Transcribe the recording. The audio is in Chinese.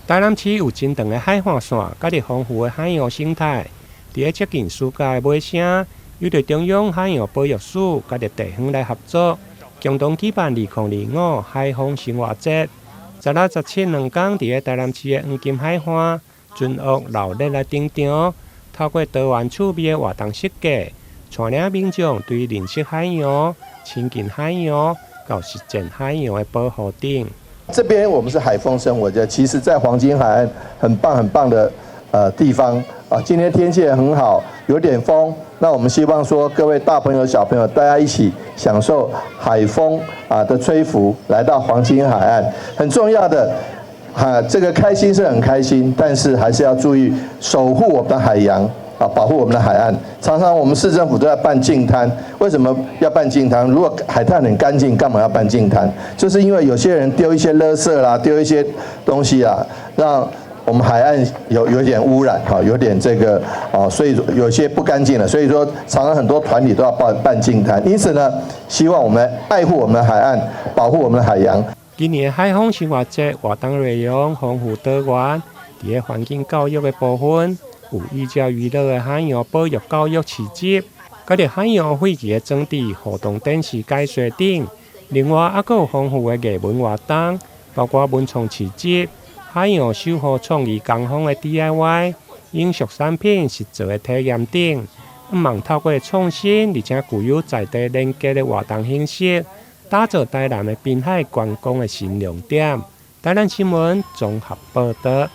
台南市有真长的海岸线，甲伫丰富的海洋生态。伫接近世界尾声，有着中央海洋保育署甲伫地方来合作，共同举办2025海风生活节。16、17两天伫台南市的黄金海岸，船屋热烈来登场，透过多元趣味的活动设计，带领民众对认识海洋、亲近海洋、到实践海洋的保护等。这边我们是海风生活节，其实在黄金海岸很棒的地方啊。今天天气也很好，有点风，那我们希望说各位大朋友小朋友大家一起享受海风的吹拂，来到黄金海岸。很重要的这个开心是很开心，但是还是要注意守护我们的海洋。保护我们的海岸。常常我们市政府都在办净滩，为什么要办净滩？如果海滩很干净，干嘛要办净滩？就是因为有些人丢一些垃圾啦，丢一些东西啊，让我们海岸有点污染有点所以有些不干净了。所以说，常常很多团体都要办净滩。因此呢，希望我们爱护我们的海岸，保护我们的海洋。今年海风生活节活动内容丰富多元，伫环境教育的部分。有寓教于乐的海洋保育教育市集，佮着海洋废弃的整治互动电视解说等。另外，还有丰富的艺文活动，包括文创市集、海洋守护创意工坊的 DIY、影视产品实做的体验等。希望透过创新而且具有在地连结的活动形式，打造台南的滨海观光的新亮点。台南新闻综合报道。